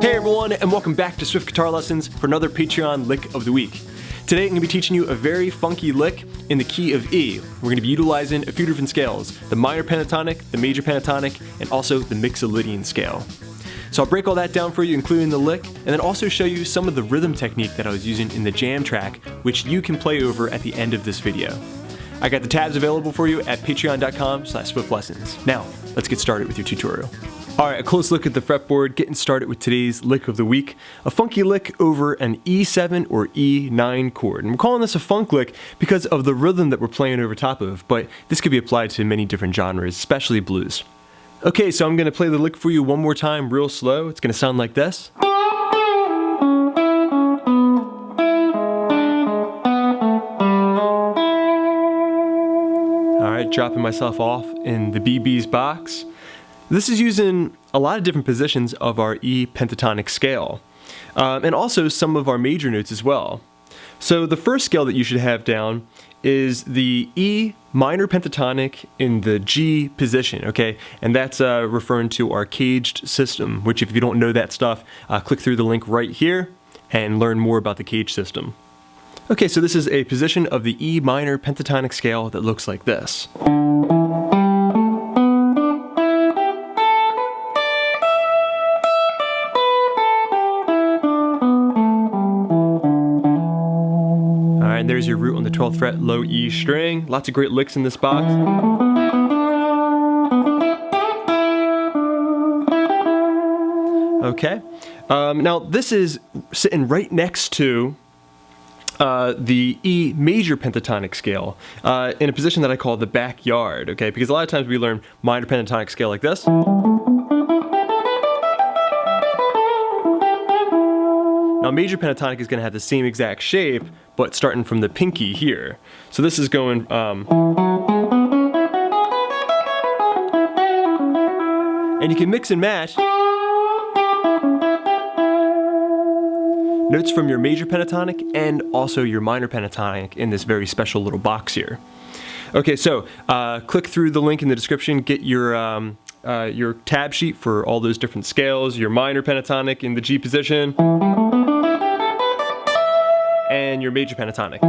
Hey everyone, and welcome back to Swift Guitar Lessons for another Patreon lick of the week. Today I'm going to be teaching you a very funky lick in the key of E. We're going to be utilizing a few different scales, the minor pentatonic, the major pentatonic, and also the mixolydian scale. So I'll break all that down for you, including the lick, and then also show you some of the rhythm technique that I was using in the jam track, which you can play over at the end of this video. I got the tabs available for you at patreon.com/swiftlessons. Now, let's get started with your tutorial. Alright, a close look at the fretboard, getting started with today's lick of the week. A funky lick over an E7 or E9 chord. And I'm calling this a funk lick because of the rhythm that we're playing over top of, but this could be applied to many different genres, especially blues. Okay, so I'm going to play the lick for you one more time real slow. It's going to sound like this. Alright, dropping myself off in the BB's box. This is using a lot of different positions of our E pentatonic scale, and also some of our major notes as well. So the first scale that you should have down is the E minor pentatonic in the G position, okay? And that's referring to our caged system, which if you don't know that stuff, click through the link right here and learn more about the cage system. Okay, so this is a position of the E minor pentatonic scale that looks like this. And there's your root on the 12th fret, low E string. Lots of great licks in this box. Okay, now this is sitting right next to the E major pentatonic scale in a position that I call the backyard, okay? Because a lot of times we learn minor pentatonic scale like this. Now major pentatonic is going to have the same exact shape, but starting from the pinky here. So this is going and you can mix and match notes from your major pentatonic and also your minor pentatonic in this very special little box here. Okay, so click through the link in the description, get your tab sheet for all those different scales, your minor pentatonic in the G position, and your major pentatonic.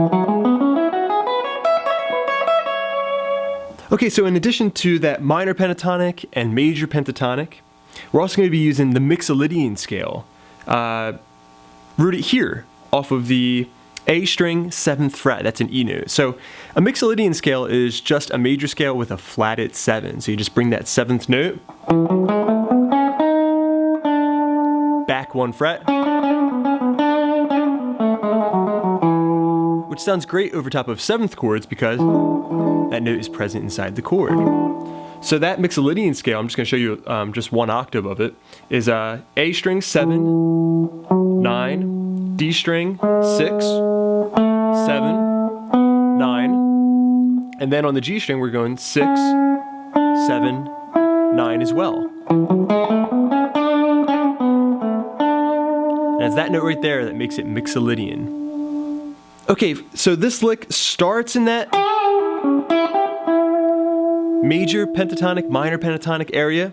Okay, so in addition to that minor pentatonic and major pentatonic, we're also going to be using the mixolydian scale, rooted here off of the A string 7th fret. That's an E note. So a mixolydian scale is just a major scale with a flatted 7. So you just bring that 7th note back 1 fret, which sounds great over top of 7th chords because that note is present inside the chord. So that mixolydian scale, I'm just going to show you just one octave of it, is A string 7, 9, D string 6, 7, 9, and then on the G string we're going 6, 7, 9 as well. And it's that note right there that makes it mixolydian. Okay, so this lick starts in that major pentatonic, minor pentatonic area.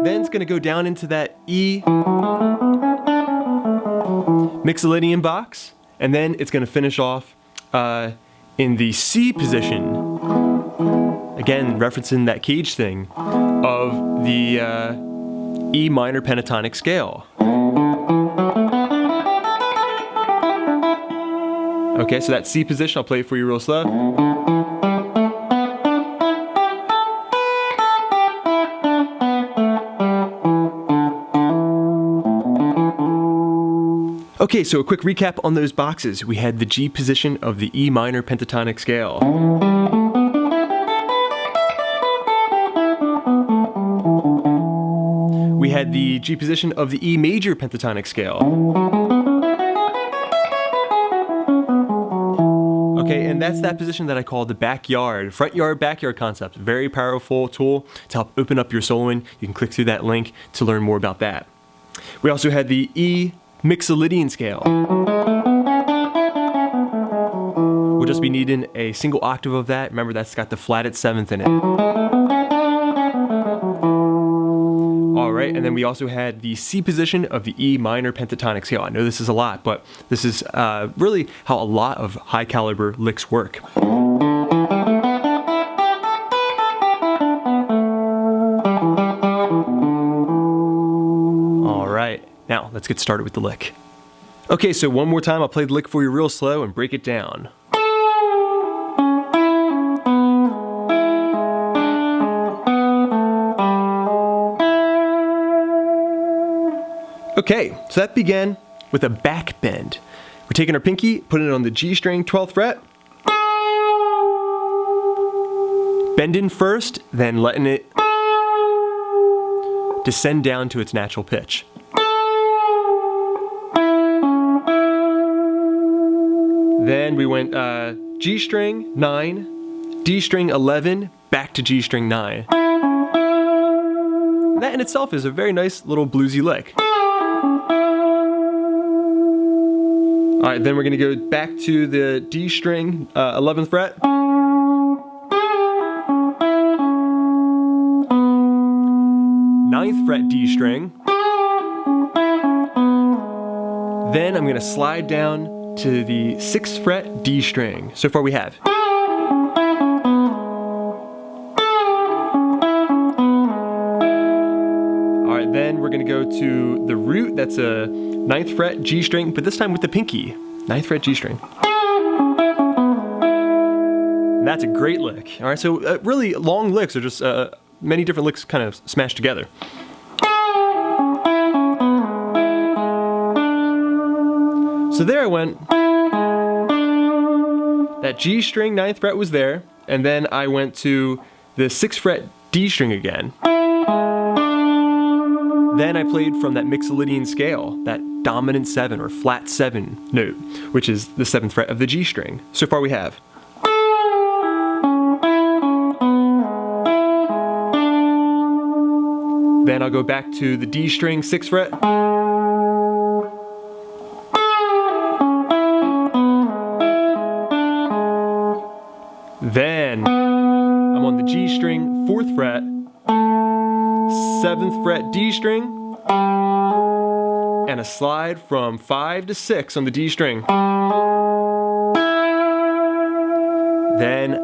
Then it's going to go down into that E mixolydian box, and then it's going to finish off in the C position. Again, referencing that cage thing of the E minor pentatonic scale. Okay, so that C position, I'll play it for you real slow. Okay, so a quick recap on those boxes. We had the G position of the E minor pentatonic scale. We had the G position of the E major pentatonic scale. Okay, and that's that position that I call the backyard, front yard, backyard concept. Very powerful tool to help open up your soloing. You can click through that link to learn more about that. We also had the E mixolydian scale. We'll just be needing a single octave of that. Remember, that's got the flatted 7th in it. All right, and then we also had the C position of the E minor pentatonic scale. I know this is a lot, but this is really how a lot of high caliber licks work. All right, now let's get started with the lick. Okay, so one more time, I'll play the lick for you real slow and break it down. Okay, so that began with a back bend. We're taking our pinky, putting it on the G string 12th fret, bending first, then letting it descend down to its natural pitch. Then we went G string 9, D string 11, back to G string 9. That in itself is a very nice little bluesy lick. Alright, then we're going to go back to the D string, 11th fret. 9th fret D string. Then I'm going to slide down to the 6th fret D string. So far we have. Alright, then we're going to go to the root, that's a 9th fret G string, but this time with the pinky. 9th fret G string. And that's a great lick. Alright, so really long licks are just many different licks kind of smashed together. So there I went. That G string 9th fret was there, and then I went to the 6th fret D string again. Then I played from that mixolydian scale, that dominant 7 or flat 7 note, which is the 7th fret of the G string. So far we have. Then I'll go back to the D string 6th fret. Then I'm on the G string 4th fret, 7th fret D string, and a slide from 5 to 6 on the D string. Then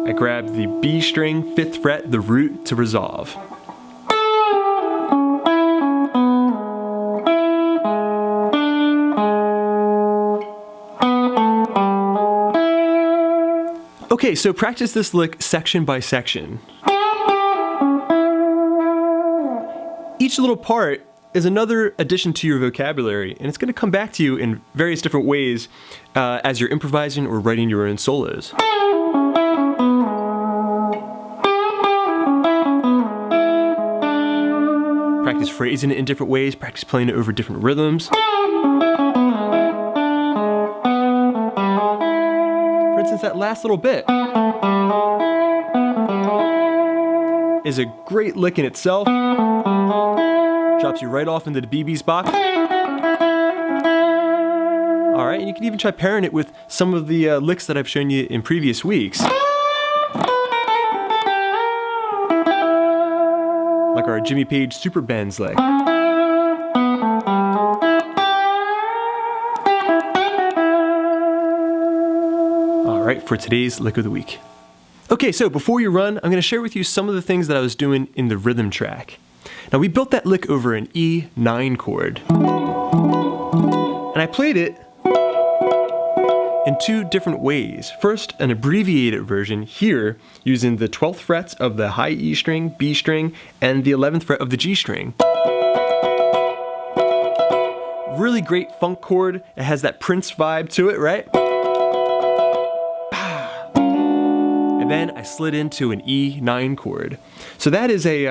I grab the B string 5th fret, the root, to resolve. Okay, so practice this lick section by section. Each little part is another addition to your vocabulary, and it's going to come back to you in various different ways as you're improvising or writing your own solos. Practice phrasing it in different ways, practice playing it over different rhythms. For instance, that last little bit is a great lick in itself. Drops you right off into the BB spot. Alright, and you can even try pairing it with some of the licks that I've shown you in previous weeks. Like our Jimmy Page Super Bends lick. Alright, for today's lick of the week. Okay, so before you run, I'm going to share with you some of the things that I was doing in the rhythm track. Now we built that lick over an E9 chord. And I played it in two different ways. First, an abbreviated version here using the 12th frets of the high E string, B string, and the 11th fret of the G string. Really great funk chord. It has that Prince vibe to it, right? And then I slid into an E9 chord. So that is a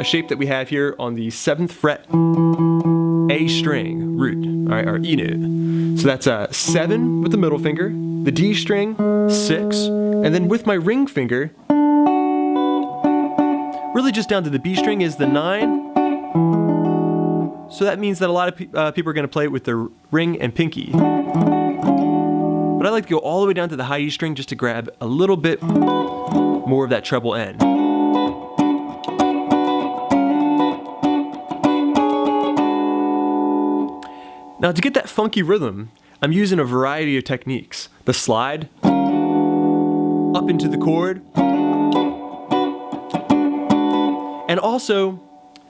shape that we have here on the 7th fret A string root, all right, our E note. So that's a 7 with the middle finger, the D string, 6, and then with my ring finger, really just down to the B string is the 9. So that means that a lot of people are going to play it with their ring and pinky. But I like to go all the way down to the high E string just to grab a little bit more of that treble end. Now to get that funky rhythm, I'm using a variety of techniques. The slide, up into the chord, and also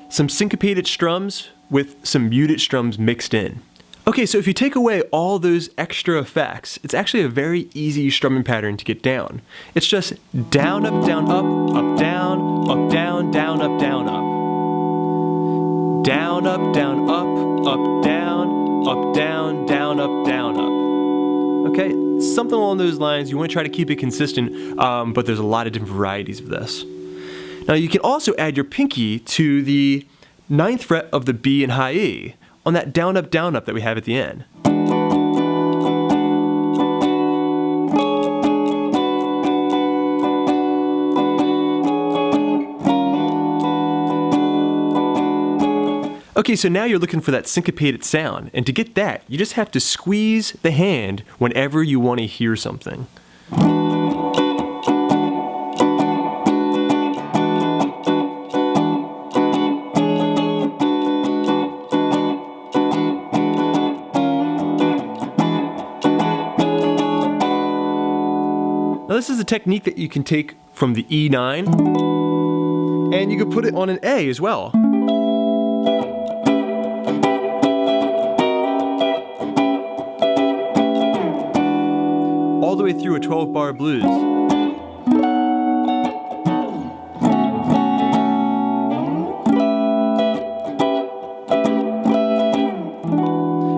some syncopated strums with some muted strums mixed in. Okay, so if you take away all those extra effects, it's actually a very easy strumming pattern to get down. It's just down, up, down, up, down, up, down, down, up, down, up. Down, up, down, up, down, up, down, down, up, down, up. Okay, something along those lines. You want to try to keep it consistent, but there's a lot of different varieties of this. Now you can also add your pinky to the 9th fret of the B and high E on that down, up that we have at the end. Okay, so now you're looking for that syncopated sound, and to get that, you just have to squeeze the hand whenever you want to hear something. Now this is a technique that you can take from the E9, and you can put it on an A as well. All the way through a 12-bar blues.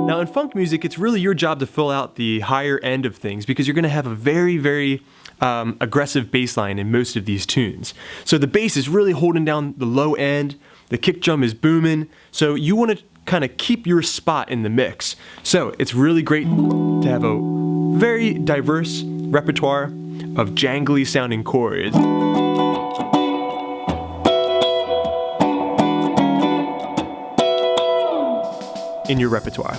Now in funk music, it's really your job to fill out the higher end of things because you're going to have a very aggressive bass line in most of these tunes. So the bass is really holding down the low end, the kick drum is booming, so you want to kind of keep your spot in the mix. So it's really great to have a very diverse repertoire of jangly sounding chords. In your repertoire.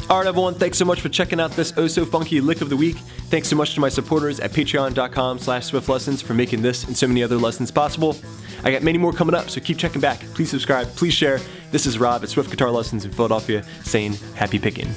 Alright everyone, thanks so much for checking out this oh so funky lick of the week. Thanks so much to my supporters at patreon.com/swiftlessons for making this and so many other lessons possible. I got many more coming up, so keep checking back. Please subscribe, please share. This is Rob at Swift Guitar Lessons in Philadelphia saying happy picking.